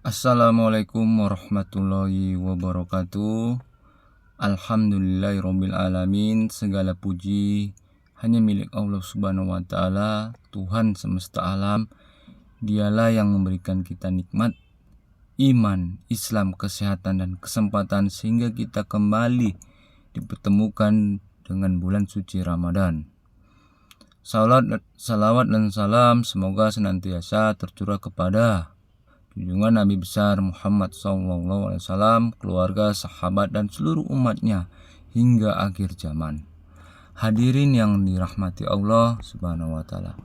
Assalamualaikum warahmatullahi wabarakatuh. Alhamdulillahirabbil alamin. Segala puji hanya milik Allah Subhanahu wa taala, Tuhan semesta alam. Dialah yang memberikan kita nikmat iman, Islam, kesehatan dan kesempatan sehingga kita kembali dipertemukan dengan bulan suci Ramadan. Salawat dan salam semoga senantiasa tercurah kepada junjungan Nabi besar Muhammad SAW, keluarga, sahabat, dan seluruh umatnya hingga akhir zaman. Hadirin yang dirahmati Allah Subhanahu wa taala.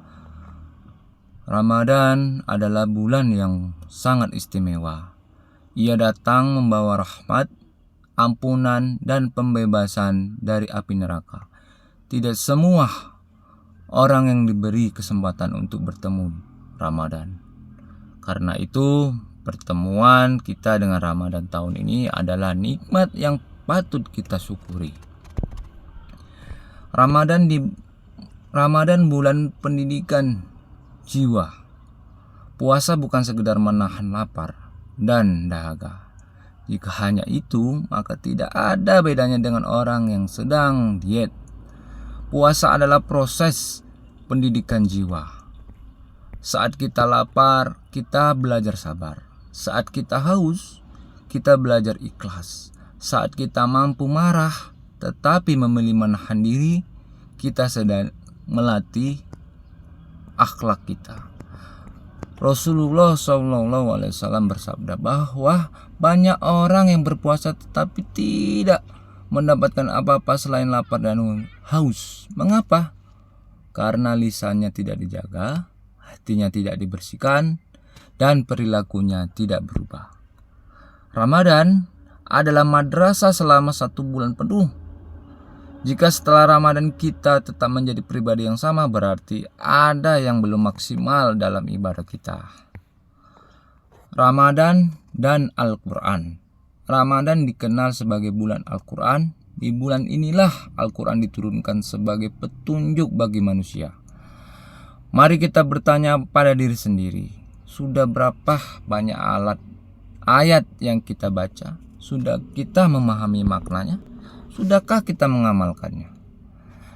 Ramadan adalah bulan yang sangat istimewa. Ia datang membawa rahmat, ampunan, dan pembebasan dari api neraka. Tidak semua orang yang diberi kesempatan untuk bertemu Ramadan. Karena itu, pertemuan kita dengan Ramadan tahun ini adalah nikmat yang patut kita syukuri. Ramadan bulan pendidikan jiwa. Puasa bukan sekedar menahan lapar dan dahaga. Jika hanya itu, maka tidak ada bedanya dengan orang yang sedang diet. Puasa adalah proses pendidikan jiwa. Saat kita lapar, kita belajar sabar. Saat kita haus, kita belajar ikhlas. Saat kita mampu marah, tetapi memilih menahan diri, kita sedang melatih akhlak kita. Rasulullah SAW bersabda bahwa banyak orang yang berpuasa tetapi tidak mendapatkan apa-apa selain lapar dan haus. Mengapa? Karena lisannya tidak dijaga, hatinya tidak dibersihkan, dan perilakunya tidak berubah. Ramadan adalah madrasah selama 1 bulan penuh. Jika setelah Ramadan kita tetap menjadi pribadi yang sama, berarti ada yang belum maksimal dalam ibadah kita. Ramadan dan Al-Quran. Ramadan dikenal sebagai bulan Al-Quran. Di bulan inilah Al-Quran diturunkan sebagai petunjuk bagi manusia. Mari kita bertanya pada diri sendiri, sudah berapa banyak ayat yang kita baca? Sudah kita memahami maknanya? Sudahkah kita mengamalkannya?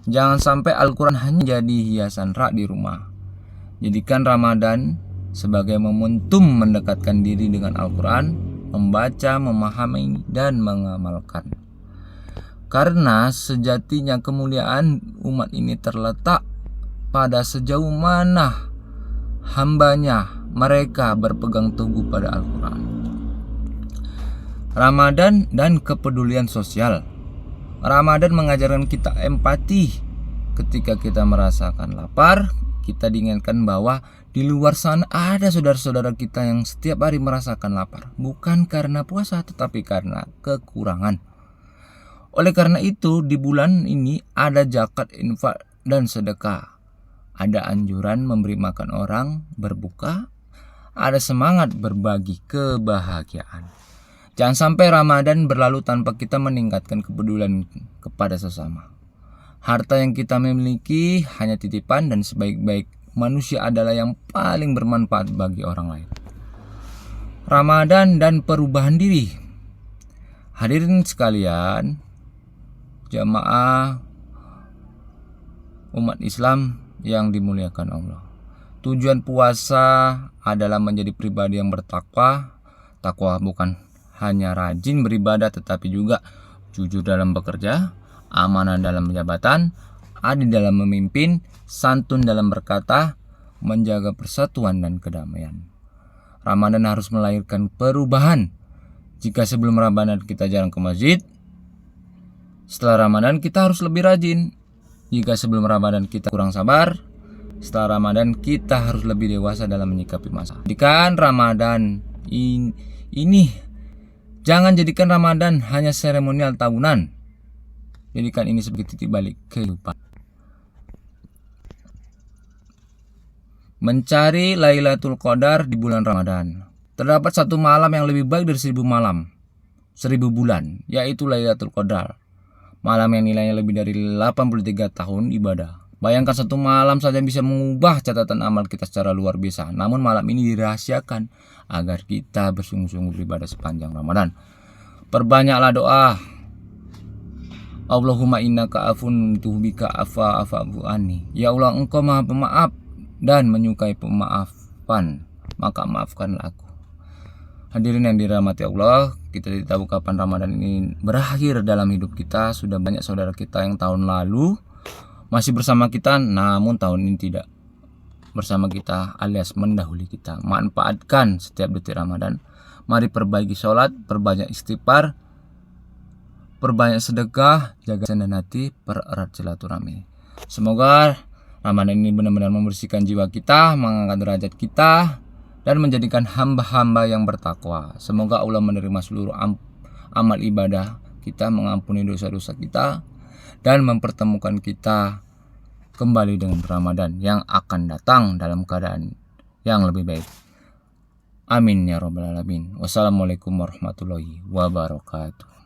Jangan sampai Al-Quran hanya jadi hiasan rak di rumah. Jadikan Ramadan sebagai momentum mendekatkan diri dengan Al-Quran, membaca, memahami, dan mengamalkan. Karena sejatinya kemuliaan umat ini terletak pada sejauh mana hambanya mereka berpegang teguh pada Al-Quran. Ramadan dan kepedulian sosial. Ramadan mengajarkan kita empati. Ketika kita merasakan lapar, kita diingatkan bahwa di luar sana ada saudara-saudara kita yang setiap hari merasakan lapar, bukan karena puasa tetapi karena kekurangan. Oleh karena itu, di bulan ini ada zakat, infak, dan sedekah. Ada anjuran memberi makan orang, berbuka, ada semangat berbagi kebahagiaan. Jangan sampai Ramadan berlalu tanpa kita meningkatkan kepedulian kepada sesama. Harta yang kita miliki hanya titipan dan sebaik-baik manusia adalah yang paling bermanfaat bagi orang lain. Ramadan dan perubahan diri. Hadirin sekalian, jamaah umat Islam yang dimuliakan Allah. Tujuan puasa adalah menjadi pribadi yang bertakwa. Takwa bukan hanya rajin beribadah tetapi juga jujur dalam bekerja, amanah dalam jabatan, adil dalam memimpin, santun dalam berkata, menjaga persatuan dan kedamaian. Ramadan harus melahirkan perubahan. Jika sebelum Ramadan kita jarang ke masjid, setelah Ramadan kita harus lebih rajin. Jika sebelum Ramadan kita kurang sabar, setelah Ramadan kita harus lebih dewasa dalam menyikapi masalah. Jadikan Ramadan ini jangan jadikan Ramadan hanya seremonial tahunan. Jadikan ini sebagai titik balik kehidupan. Mencari Lailatul Qadar di bulan Ramadan. Terdapat satu malam yang lebih baik dari 1000 malam, 1000 bulan, yaitu Lailatul Qadar. Malam yang nilainya lebih dari 83 tahun ibadah. Bayangkan satu malam saja bisa mengubah catatan amal kita secara luar biasa. Namun malam ini dirahasiakan agar kita bersungguh-sungguh beribadah sepanjang Ramadan. Perbanyaklah doa. Allahumma innaka afun tuhbika afu anni. Ya Allah, Engkau Maha Pemaaf dan menyukai pemaafan, maka maafkanlah aku. Hadirin yang dirahmati Allah, kita tidak tahu kapan Ramadan ini berakhir dalam hidup kita. Sudah banyak saudara kita yang tahun lalu masih bersama kita, namun tahun ini tidak bersama kita alias mendahului kita. Manfaatkan setiap detik Ramadan. Mari perbaiki sholat, perbanyak istighfar, perbanyak sedekah, jaga dan hati, pererat silaturahmi. Semoga Ramadan ini benar-benar membersihkan jiwa kita, mengangkat derajat kita, dan menjadikan hamba-hamba yang bertakwa. Semoga Allah menerima seluruh amal ibadah kita, mengampuni dosa-dosa kita, dan mempertemukan kita kembali dengan Ramadan yang akan datang dalam keadaan yang lebih baik. Amin ya rabbal alamin. Wassalamualaikum warahmatullahi wabarakatuh.